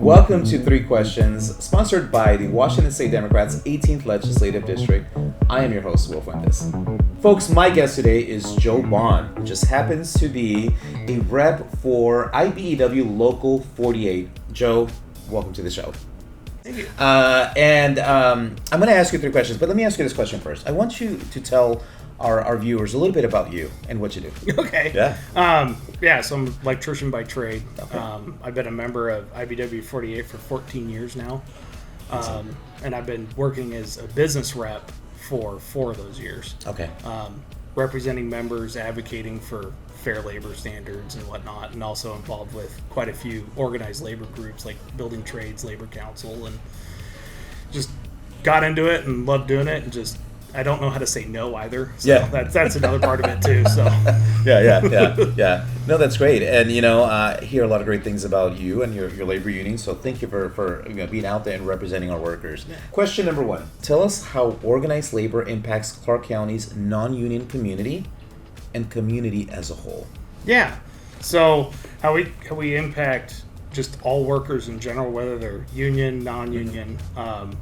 Welcome to Three Questions, sponsored by the Washington State Democrats' 18th Legislative District. I am your host, Wil Fuentes. Folks, my guest today is Joe Bond, who just happens to be a rep for IBEW Local 48. Joe, welcome to the show. Thank you. I'm going to ask you three questions, but let me ask you this question first. I want you to tell our viewers a little bit about you and what you do. Okay. Yeah. So I'm an electrician by trade. Okay. I've been a member of IBEW 48 for 14 years now. And I've been working as a business rep for 4 of those years. Okay. Representing members, advocating for fair labor standards and whatnot, and also involved with quite a few organized labor groups like Building Trades Labor Council, and just got into it and loved doing it, and just I don't know how to say no either. So yeah. That's another part of it too. So Yeah. No, that's great. And I hear a lot of great things about you and your labor union. So thank you for being out there and representing our workers. Yeah. Question number 1. Tell us how organized labor impacts Clark County's non-union community and community as a whole. Yeah. So how we impact just all workers in general, whether they're union, non-union.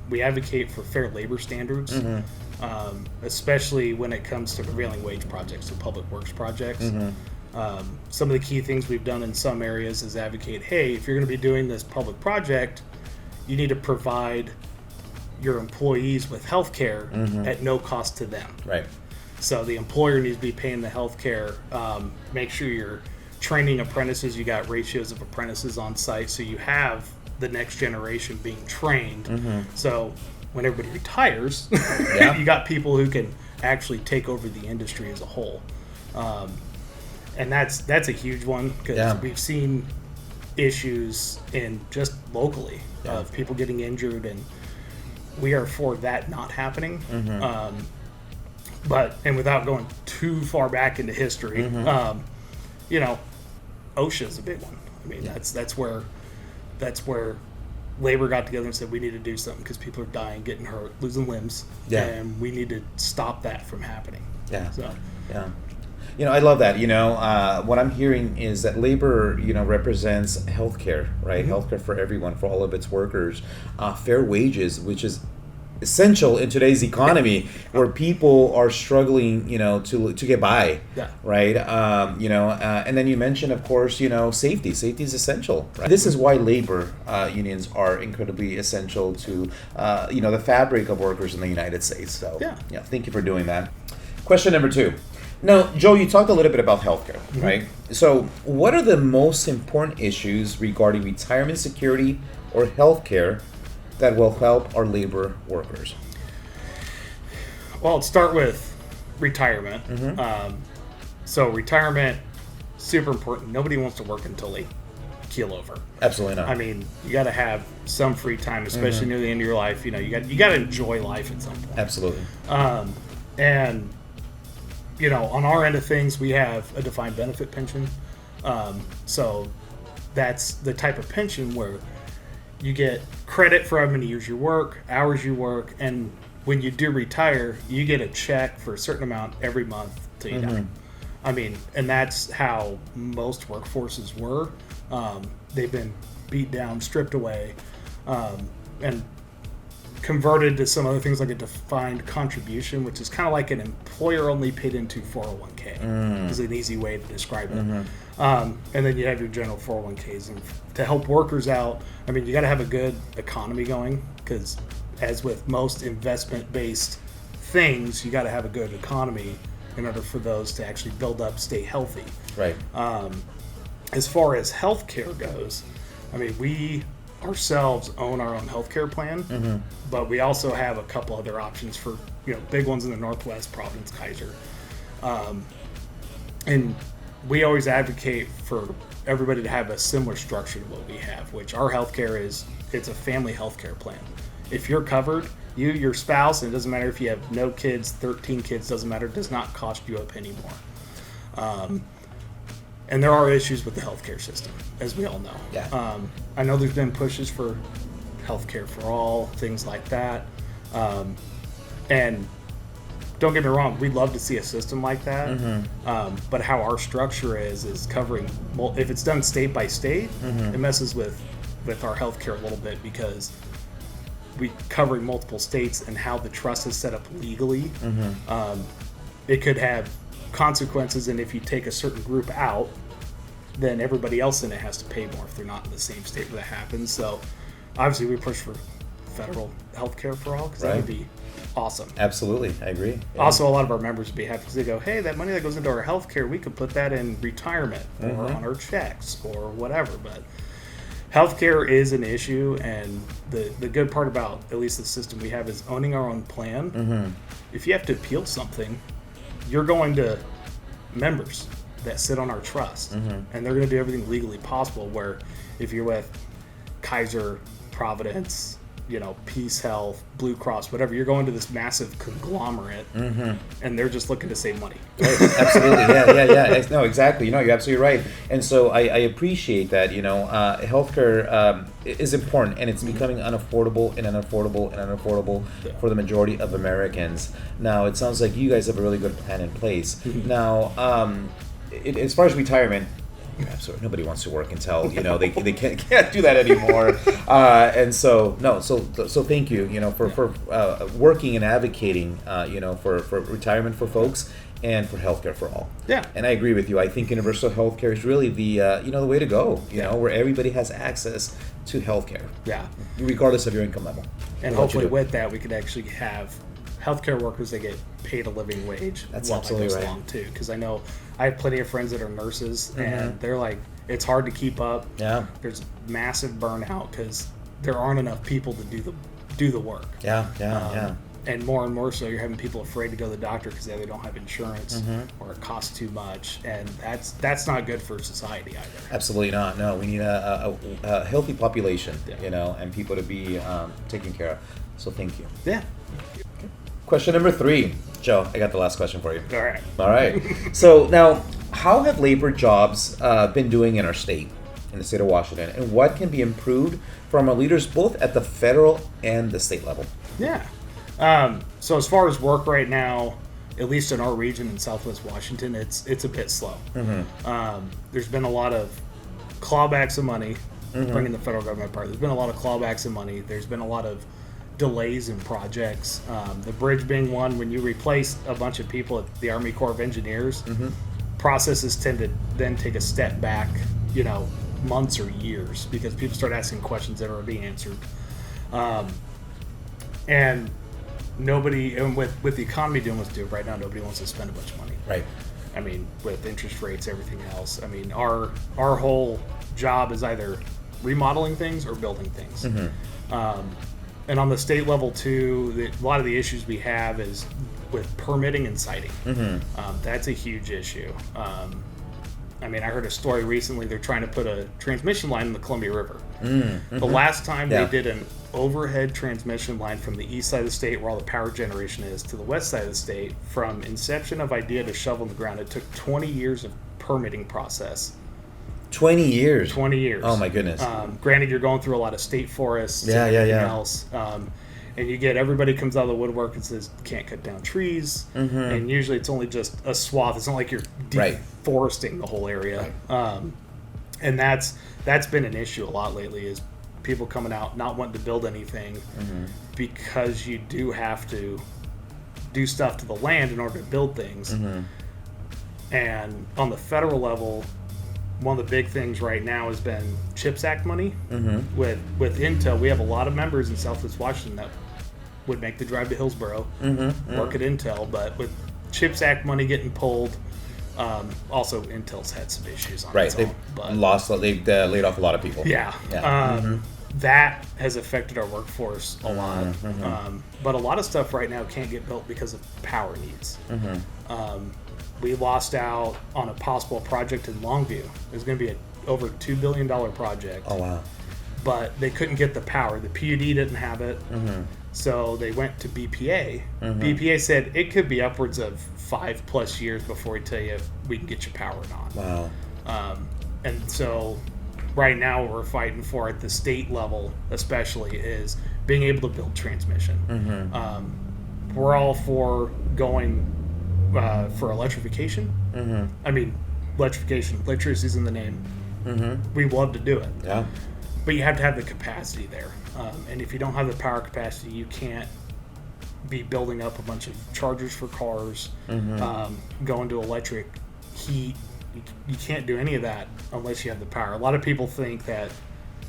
We advocate for fair labor standards. Mm-hmm. Especially when it comes to prevailing wage projects or public works projects. Mm-hmm. Some of the key things we've done in some areas is advocate, hey, if you're going to be doing this public project, you need to provide your employees with health care at no cost to them. Right. So the employer needs to be paying the health care. Make sure you're training apprentices. You got ratios of apprentices on site, so you have the next generation being trained. So when everybody retires, you got people who can actually take over the industry as a whole. And that's a huge one, because we've seen issues in just locally of people getting injured, and we are for that not happening. But without going too far back into history, OSHA is a big one. I mean, that's where labor got together and said we need to do something because people are dying, getting hurt, losing limbs, and we need to stop that from happening. I love that. What I'm hearing is that labor, represents healthcare, right? Healthcare for everyone, for all of its workers, fair wages, which is essential in today's economy where people are struggling, to get by, right? And then you mentioned, of course, safety. Safety is essential. Right? This is why labor unions are incredibly essential to, the fabric of workers in the United States. So, thank you for doing that. Question number 2. Now, Joe, you talked a little bit about healthcare, right? So, what are the most important issues regarding retirement security or healthcare that will help our labor workers? Well, let's start with retirement. So retirement, super important. Nobody wants to work until they keel over. Absolutely not. I mean, you got to have some free time, especially near the end of your life. You got to enjoy life at some point. Absolutely. And on our end of things, we have a defined benefit pension. So that's the type of pension where you get credit for how many years you work, hours you work, and when you do retire, you get a check for a certain amount every month till you die. I mean, and that's how most workforces were. They've been beat down, stripped away, and converted to some other things like a defined contribution, which is kind of like an employer-only paid into 401k. Is an easy way to describe it. And then you have your general 401ks, and to help workers out. I mean, you got to have a good economy going, because as with most investment-based things, you got to have a good economy in order for those to actually build up, stay healthy. Right. As far as healthcare goes, I mean, we ourselves own our own healthcare plan, but we also have a couple other options for big ones in the Northwest, Providence, Kaiser, and we always advocate for everybody to have a similar structure to what we have, which our healthcare it's a family healthcare plan. If you're covered, your spouse, and it doesn't matter if you have no kids, 13 kids, doesn't matter, does not cost you a penny more. And there are issues with the healthcare system, as we all know. I know there's been pushes for healthcare for all, things like that. And don't get me wrong, we'd love to see a system like that. But how our structure is covering, well, if it's done state by state, it messes with with our healthcare a little bit because we covering multiple states and how the trust is set up legally. It could have consequences, and if you take a certain group out, then everybody else in it has to pay more if they're not in the same state where that happens. So obviously we push for federal healthcare for all because that would be awesome. Absolutely, I agree. Yeah. Also, a lot of our members would be happy because they go, hey, that money that goes into our healthcare, we could put that in retirement or on our checks or whatever. But healthcare is an issue, and the good part about at least the system we have is owning our own plan. If you have to appeal something, you're going to members that sit on our trust, and they're going to do everything legally possible. Where if you're with Kaiser, Providence, Peace Health, Blue Cross, whatever, you're going to this massive conglomerate, and they're just looking to save money. Right. Absolutely, yeah. No, exactly. You're absolutely right. And so I appreciate that. Healthcare is important, and it's becoming unaffordable for the majority of Americans. Now, it sounds like you guys have a really good plan in place. Now, as far as retirement. Absolutely, nobody wants to work until they can't do that anymore, and so thank you for working and advocating for retirement for folks and for healthcare for all. Yeah, and I agree with you. I think universal healthcare is really the the way to go. Where everybody has access to healthcare. Yeah, regardless of your income level. And hopefully with that we could actually have healthcare workers that get paid a living wage. That's absolutely right. Along too, because I know I have plenty of friends that are nurses, and they're like, it's hard to keep up. Yeah, there's massive burnout because there aren't enough people to do the work. Yeah. And more so, you're having people afraid to go to the doctor because they don't have insurance or it costs too much, and that's not good for society either. Absolutely not. No, we need a healthy population, and people to be taken care of. So thank you. Yeah. Question number 3. Joe, I got the last question for you. All right. So now, how have labor jobs been doing in our state, in the state of Washington, and what can be improved from our leaders both at the federal and the state level? Yeah. So as far as work right now, at least in our region in Southwest Washington, it's a bit slow. There's been a lot of clawbacks of money, bringing the federal government apart. There's been a lot of clawbacks of money. There's been a lot of delays in projects. The bridge being one, when you replace a bunch of people at the Army Corps of Engineers, processes tend to then take a step back, months or years, because people start asking questions that are already answered. And with the economy doing what's doing right now, nobody wants to spend a bunch of money. Right. I mean, with interest rates, everything else. I mean, our whole job is either remodeling things or building things. And on the state level too, a lot of the issues we have is with permitting and siting. That's a huge issue. I mean, I heard a story recently. They're trying to put a transmission line in the Columbia River. The last time they did an overhead transmission line from the east side of the state, where all the power generation is, to the west side of the state, from inception of idea to shovel in the ground, it took 20 years of permitting process. 20 years. 20 years. Oh my goodness. Granted, you're going through a lot of state forests and everything else. And you get everybody comes out of the woodwork and says, can't cut down trees. And usually it's only just a swath. It's not like you're deforesting the whole area. And that's been an issue a lot lately, is people coming out not wanting to build anything because you do have to do stuff to the land in order to build things. And on the federal level, one of the big things right now has been CHIPS Act money. With Intel, we have a lot of members in Southwest Washington that would make the drive to Hillsboro, work at Intel, but with CHIPS Act money getting pulled, also Intel's had some issues on its own. They've laid off a lot of people. That has affected our workforce a lot. But a lot of stuff right now can't get built because of power needs. We lost out on a possible project in Longview. There's going to be over $2 billion project. Oh, wow. But they couldn't get the power. The PUD didn't have it. So they went to BPA. BPA said it could be upwards of 5+ years before we tell you if we can get your power or not. Wow. And so right now what we're fighting for at the state level especially is being able to build transmission. We're all for going for electrification. I mean, electrification. Electricity's in the name. We love to do it. but you have to have the capacity there. And if you don't have the power capacity, you can't be building up a bunch of chargers for cars, going to electric heat. You can't do any of that unless you have the power. A lot of people think that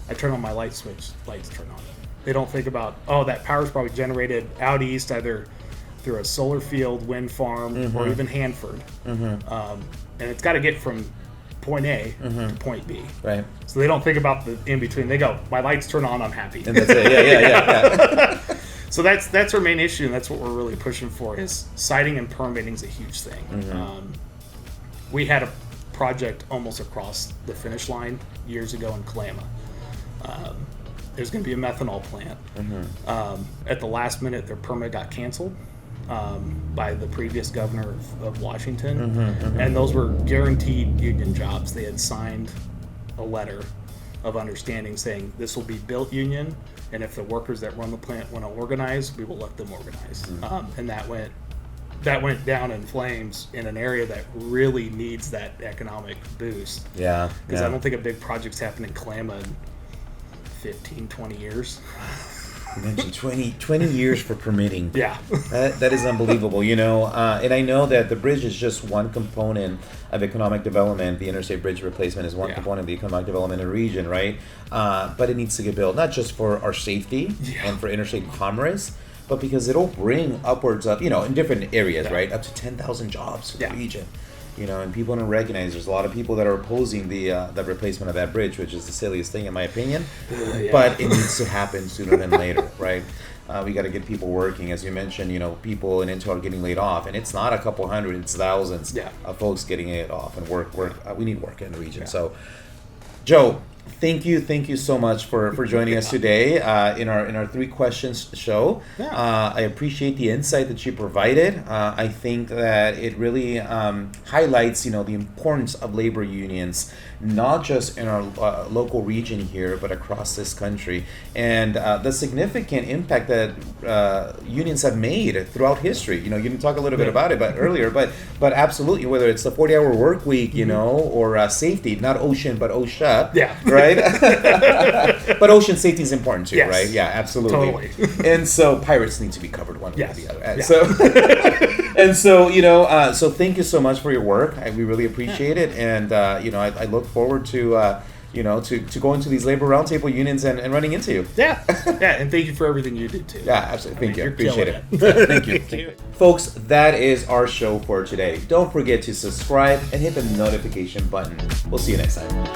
I turn on my light switch, lights turn on. They don't think about, that power is probably generated out east, either through a solar field, wind farm, or even Hanford. And it's got to get from point A to point B. Right. So they don't think about the in between. They go, my lights turn on, I'm happy. And that's it. Yeah. So that's our main issue, and that's what we're really pushing for. Is siting and permitting is a huge thing. We had a project almost across the finish line years ago in Kalama. There's going to be a methanol plant. At the last minute, their permit got canceled by the previous governor of Washington, and those were guaranteed union jobs. They had signed a letter of understanding saying this will be built union, and if the workers that run the plant want to organize, we will let them organize. And that went down in flames in an area that really needs that economic boost. Yeah. Because I don't think a big project's happened in Kalama in 15, 20 years. You mentioned 20 years for permitting. Yeah. That is unbelievable, and I know that the bridge is just one component of economic development. The interstate bridge replacement is one component of the economic development in the region, right? But it needs to get built, not just for our safety and for interstate commerce, but because it'll bring upwards of, in different areas, right, up to 10,000 jobs to the region. And people don't recognize there's a lot of people that are opposing the replacement of that bridge, which is the silliest thing in my opinion. But it needs to happen sooner than later, right? We got to get people working, as you mentioned. People in Intel are getting laid off, and it's not a couple hundred; it's thousands of folks getting laid off. And work. We need work in the region. So, Joe, thank you so much for joining us today in our 3 questions show. I appreciate the insight that you provided. I think that it really highlights the importance of labor unions, not just in our local region here, but across this country, and the significant impact that unions have made throughout history. You didn't talk a little bit about it earlier, but absolutely, whether it's the 40-hour work week, or safety, not OSHA but OSHA, right? But ocean safety is important too, right? Yeah, absolutely. Totally. And so pirates need to be covered one way or the other. So thank you so much for your work. We really appreciate it, and I look forward to to going to these labor roundtable unions and running into you. And thank you for everything you did too. Yeah, absolutely. Thank you. Appreciate it. Thank you. Folks, that is our show for today. Don't forget to subscribe and hit the notification button. We'll see you next time.